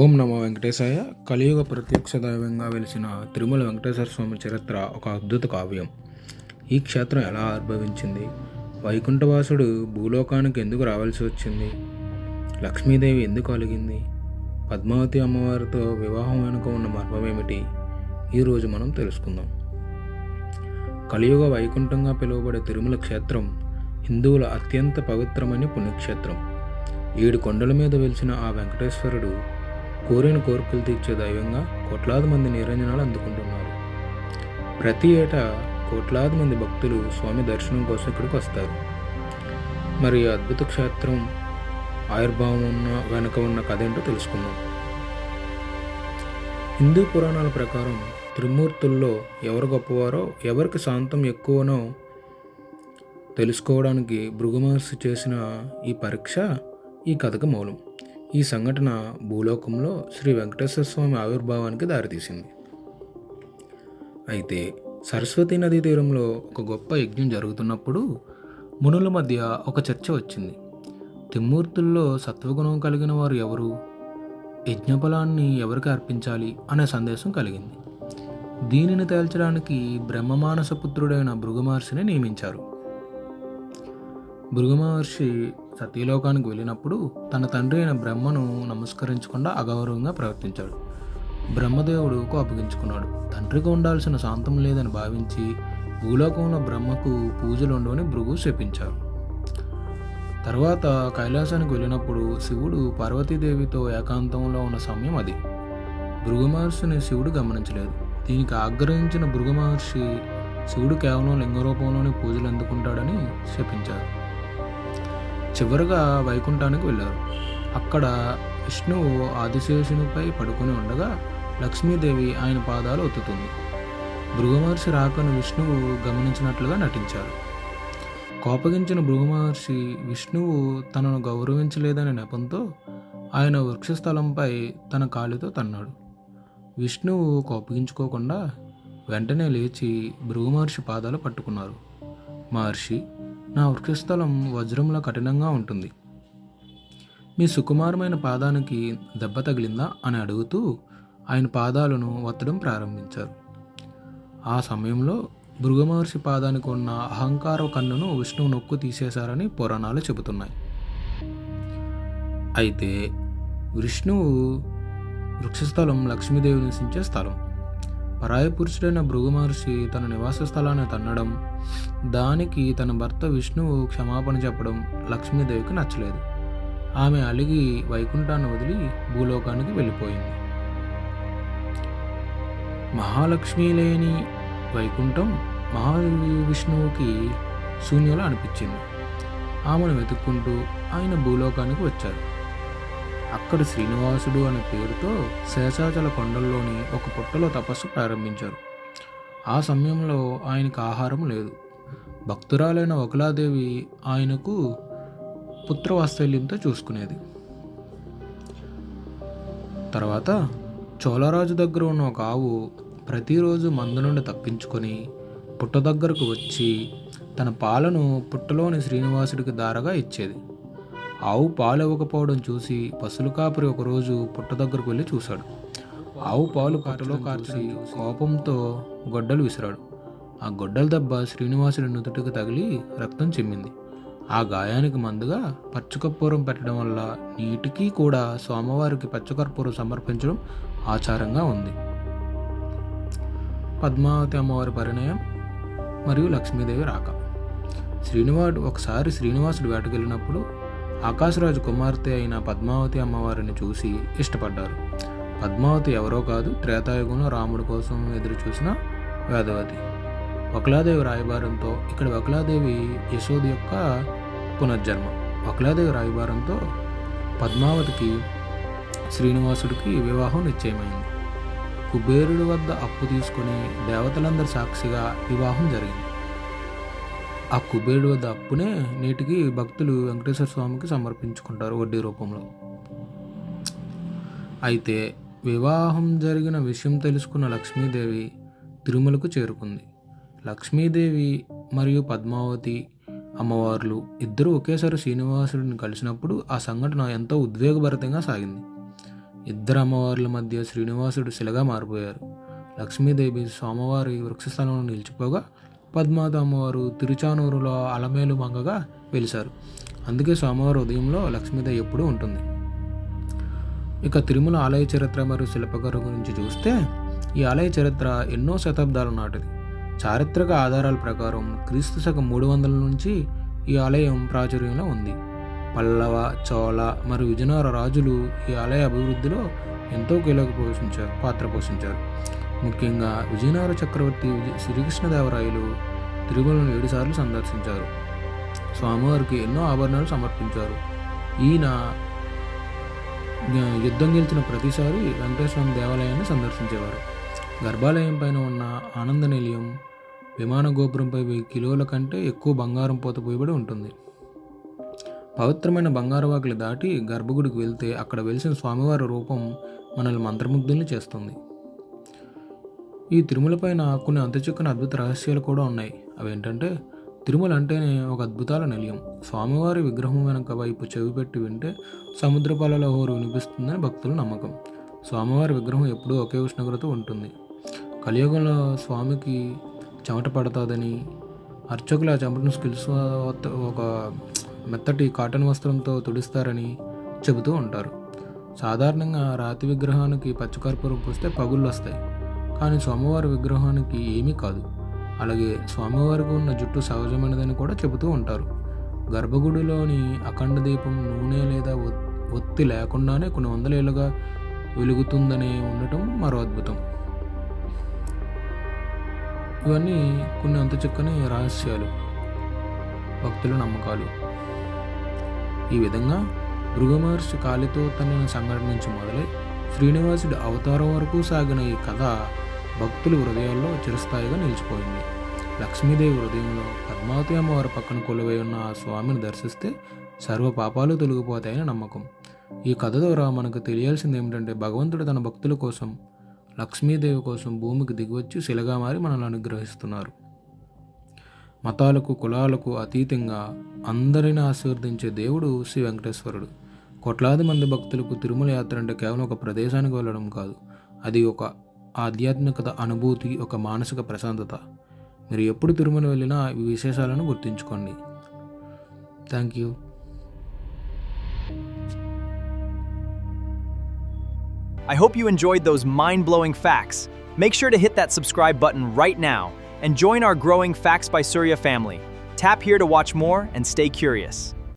ఓం నమో వెంకటేశాయ. కలియుగ ప్రత్యక్ష దైవంగా వెలిసిన తిరుమల వెంకటేశ్వర స్వామి చరిత్ర ఒక అద్భుత కావ్యం. ఈ క్షేత్రం ఎలా ఆవిర్భవించింది, వైకుంఠవాసుడు భూలోకానికి ఎందుకు రావాల్సి వచ్చింది, లక్ష్మీదేవి ఎందుకు అలిగింది, పద్మావతి అమ్మవారితో వివాహం వెనుక ఉన్న మర్మం ఏమిటి, ఈరోజు మనం తెలుసుకుందాం. కలియుగ వైకుంఠంగా పిలువబడే తిరుమల క్షేత్రం హిందువుల అత్యంత పవిత్రమైన పుణ్యక్షేత్రం. 7 కొండల మీద వెలిసిన ఆ వెంకటేశ్వరుడు కోరిన కోరికలు తీర్చే దైవంగా కోట్లాది మంది నిరంజనాలు అందుకుంటున్నారు. ప్రతి ఏటా కోట్లాది మంది భక్తులు స్వామి దర్శనం కోసం ఇక్కడికి వస్తారు. మరి ఈ అద్భుత క్షేత్రం ఆవిర్భావం వెనుక ఉన్న కథ ఏంటో తెలుసుకుందాం. హిందూ పురాణాల ప్రకారం త్రిమూర్తుల్లో ఎవరు గొప్పవారో, ఎవరికి శాంతం ఎక్కువనో తెలుసుకోవడానికి భృగు మహర్షి చేసిన ఈ పరీక్ష ఈ కథకు మూలం. ఈ సంఘటన భూలోకంలో శ్రీ వెంకటేశ్వర స్వామి ఆవిర్భావానికి దారితీసింది. అయితే సరస్వతీ నదీ తీరంలో ఒక గొప్ప యజ్ఞం జరుగుతున్నప్పుడు మునుల మధ్య ఒక చర్చ వచ్చింది. త్రిమూర్తుల్లో సత్వగుణం కలిగిన వారు ఎవరు, యజ్ఞఫలాన్ని ఎవరికి అర్పించాలి అనే సందేశం కలిగింది. దీనిని తేల్చడానికి బ్రహ్మమానసపుత్రుడైన భృగు మహర్షిని నియమించారు. భృగు మహర్షి సతీలోకానికి వెళ్ళినప్పుడు తన తండ్రి అయిన బ్రహ్మను నమస్కరించకుండా అగౌరవంగా ప్రవర్తించాడు. బ్రహ్మదేవుడు కోపగించుకున్నాడు. తండ్రికి ఉండాల్సిన శాంతం లేదని భావించి భూలోకంలో బ్రహ్మకు పూజలు ఉండవని భృగు శపించారు. తర్వాత కైలాసానికి వెళ్ళినప్పుడు శివుడు పార్వతీదేవితో ఏకాంతంలో ఉన్న సమయం అది. భృగు మహర్షిని శివుడు గమనించలేదు. దీనికి ఆగ్రహించిన భృగు మహర్షి శివుడు కేవలం లింగ రూపంలోని పూజలు అందుకుంటాడని శపించారు. చివరగా వైకుంఠానికి వెళ్ళారు. అక్కడ విష్ణువు ఆదిశేషునిపై పడుకొని ఉండగా లక్ష్మీదేవి ఆయన పాదాలు ఒత్తుతుంది. భృగు మహర్షి రాకను విష్ణువు గమనించినట్లుగా నటించారు. కోపగించిన భృగు మహర్షి విష్ణువు తనను గౌరవించలేదనే నెపంతో ఆయన వృక్షస్థలంపై తన కాలితో తన్నాడు. విష్ణువు కోపగించుకోకుండా వెంటనే లేచి భృగు మహర్షి పాదాలు పట్టుకున్నారు. మహర్షి, నా వృక్షస్థలం వజ్రంలా కఠినంగా ఉంటుంది. మీ సుకుమారమైన పాదానికి దెబ్బ తగిలిందా అని అడుగుతూ ఆయన పాదాలను ఒత్తడం ప్రారంభించారు. ఆ సమయంలో భృగు మహర్షి పాదానికి ఉన్న అహంకార కన్నును విష్ణువు నొక్కు తీసేశారని పురాణాలు చెబుతున్నాయి. అయితే విష్ణువు వృక్షస్థలం లక్ష్మీదేవి నివసించే స్థలం. పరాయ పురుషుడైన భృగు మహర్షి తన నివాస స్థలాన్ని తన్నడం, దానికి తన భర్త విష్ణువు క్షమాపణ చెప్పడం లక్ష్మీదేవికి నచ్చలేదు. ఆమె అలిగి వైకుంఠాన్ని వదిలి భూలోకానికి వెళ్ళిపోయింది. మహాలక్ష్మి లేని వైకుంఠం మహావిష్ణువుకి శూన్యంలో అనిపించింది. ఆమెను వెతుక్కుంటూ ఆయన భూలోకానికి వచ్చారు. అక్కడ శ్రీనివాసుడు అనే పేరుతో శేషాచల కొండల్లోని ఒక పుట్టలో తపస్సు ప్రారంభించారు. ఆ సమయంలో ఆయనకు ఆహారం లేదు. భక్తురాలైన వకులాదేవి ఆయనకు పుత్రవాత్సల్యంతో చూసుకునేది. తర్వాత చోళరాజు దగ్గర ఉన్న ఒక ఆవు ప్రతిరోజు మంద నుండి తప్పించుకొని పుట్ట దగ్గరకు వచ్చి తన పాలను పుట్టలోని శ్రీనివాసుడికి దారగా ఇచ్చేది. ఆవు పాలు ఇవ్వకపోవడం చూసి పశువుల కాపరి ఒకరోజు పుట్ట దగ్గరకు వెళ్ళి చూశాడు. ఆవు పాలు పుట్టలో కార్చి కోపంతో గొడ్డలు విసిరాడు. ఆ గొడ్డల దెబ్బ శ్రీనివాసుడి నుదుటికి తగిలి రక్తం చిమ్మింది. ఆ గాయానికి మందుగా పచ్చకర్పూరం పెట్టడం వల్ల నీటికి కూడా స్వామివారికి పచ్చకర్పూరం సమర్పించడం ఆచారంగా ఉంది. పద్మావతి అమ్మవారి పరిణయం మరియు లక్ష్మీదేవి రాక. ఒకసారి శ్రీనివాసుడు వేటకెళ్ళినప్పుడు ఆకాశరాజు కుమార్తె అయిన పద్మావతి అమ్మవారిని చూసి ఇష్టపడ్డారు. పద్మావతి ఎవరో కాదు, త్రేతాయుగంలో రాముడి కోసం ఎదురు చూసిన వేదవతి. వకులాదేవి రాయబారంతో, ఇక్కడ వకులాదేవి యశోద యొక్క పునర్జన్మ. వకులాదేవి రాయబారంతో పద్మావతికి శ్రీనివాసుడికి వివాహం నిశ్చయమైంది. కుబేరుడి వద్ద అప్పు తీసుకుని దేవతలందరి సాక్షిగా వివాహం జరిగింది. ఆ కుబేరుడు వద్ద అప్పునే నేటికి భక్తులు వెంకటేశ్వర స్వామికి సమర్పించుకుంటారు వడ్డీ రూపంలో. అయితే వివాహం జరిగిన విషయం తెలుసుకున్న లక్ష్మీదేవి తిరుమలకు చేరుకుంది. లక్ష్మీదేవి మరియు పద్మావతి అమ్మవార్లు ఇద్దరూ ఒకేసారి శ్రీనివాసుడిని కలిసినప్పుడు ఆ సంఘటన ఎంతో ఉద్వేగభరితంగా సాగింది. ఇద్దరు అమ్మవార్ల మధ్య శ్రీనివాసుడు శిలగా మారిపోయారు. లక్ష్మీదేవి స్వామివారి వృక్షస్థలంలో నిలిచిపోగా పద్మావత అమ్మవారు తిరుచానూరులో అలమేలు మంగగా వెలిశారు. అందుకే స్వామివారి ఉదయంలో లక్ష్మీదేవి ఎప్పుడూ ఉంటుంది. ఇక తిరుమల ఆలయ చరిత్ర మరియు శిల్పకళ గురించి చూస్తే ఈ ఆలయ చరిత్ర ఎన్నో శతాబ్దాల నాటిది. చారిత్రక ఆధారాల ప్రకారం క్రీస్తు శకం 300 నుంచి ఈ ఆలయం ప్రాచుర్యంలో ఉంది. పల్లవ, చోళ మరియు విజయనగర రాజులు ఈ ఆలయ అభివృద్ధిలో ఎంతో కీలక పాత్ర పోషించారు. ముఖ్యంగా విజయనగర చక్రవర్తి శ్రీకృష్ణదేవరాయలు తిరుమలను 7 సార్లు సందర్శించారు. స్వామివారికి ఎన్నో ఆభరణాలు సమర్పించారు. ఈయన యుద్ధం గెలిచిన ప్రతిసారి వెంకటేశ్వర దేవాలయాన్ని సందర్శించేవారు. గర్భాలయం పైన ఉన్న ఆనంద నిలయం విమాన గోపురంపై 1000 కిలోల కంటే ఎక్కువ బంగారం పోత పోయబడి ఉంటుంది. పవిత్రమైన బంగారు వాకిలి దాటి గర్భగుడికి వెళ్తే అక్కడ వెలిసిన స్వామివారి రూపం మనల్ని మంత్రముగ్ధుల్ని చేస్తుంది. ఈ తిరుమల పైన కొన్ని అంతుచిక్కని అద్భుత రహస్యాలు కూడా ఉన్నాయి. అవేంటంటే, తిరుమల అంటేనే ఒక అద్భుతాల నిలయం. స్వామివారి విగ్రహం వెనక వైపు చెవి పెట్టి వింటే సముద్రపాలలో హోరు వినిపిస్తుందని భక్తుల నమ్మకం. స్వామివారి విగ్రహం ఎప్పుడూ ఒకే ఉష్ణోగ్రత ఉంటుంది. కలియుగంలో స్వామికి చెమట పడుతుందని, అర్చకులు ఆ చెమటను ఒక మెత్తటి కాటన్ వస్త్రంతో తుడిస్తారని చెబుతూ ఉంటారు. సాధారణంగా రాతి విగ్రహానికి పచ్చకర్పూరం పూస్తే పగుళ్ళు వస్తాయి, కానీ స్వామివారి విగ్రహానికి ఏమీ కాదు. అలాగే స్వామివారికి ఉన్న జుట్టు సహజమైనదని కూడా చెబుతూ ఉంటారు. గర్భగుడిలోని అఖండ దీపం నూనె లేదా ఒత్తి లేకుండానే కొన్ని వందల ఏళ్ళుగా వెలుగుతుందని ఉండటం మరో అద్భుతం. ఇవన్నీ కొన్ని అంత చిక్కని రహస్యాలు, భక్తుల నమ్మకాలు. ఈ విధంగా భృగు మహర్షి కాలితో తన సంఘటన నుంచి మొదలై శ్రీనివాసుడి అవతారం వరకు సాగిన ఈ కథ భక్తుల హృదయాల్లో చిరస్థాయిగా నిలిచిపోయింది. లక్ష్మీదేవి హృదయంలో పద్మావతి అమ్మవారి పక్కన కొలువై ఉన్న ఆ స్వామిని దర్శిస్తే సర్వ పాపాలు తొలగిపోతాయని నమ్మకం. ఈ కథ ద్వారా మనకు తెలియాల్సింది ఏమిటంటే, భగవంతుడు తన భక్తుల కోసం, లక్ష్మీదేవి కోసం భూమికి దిగివచ్చి శిలగా మారి మనల్ని అనుగ్రహిస్తున్నారు. మతాలకు, కులాలకు అతీతంగా అందరిని ఆశీర్వదించే దేవుడు శ్రీ వెంకటేశ్వరుడు. కోట్లాది మంది భక్తులకు తిరుమల యాత్ర అంటే కేవలం ఒక ప్రదేశానికి వెళ్ళడం కాదు, అది ఒక ఆధ్యాత్మికత అనుభూతి, ఒక మానసిక ప్రశాంతత. మీరు ఎప్పుడు తిరుమల వెళ్ళినా ఈ విశేషాలను గుర్తుంచుకోండి. Thank you. I hope you enjoyed those mind-blowing facts. Make sure to hit that subscribe button right now and join our growing Facts by Surya family. Tap here to watch more and stay curious.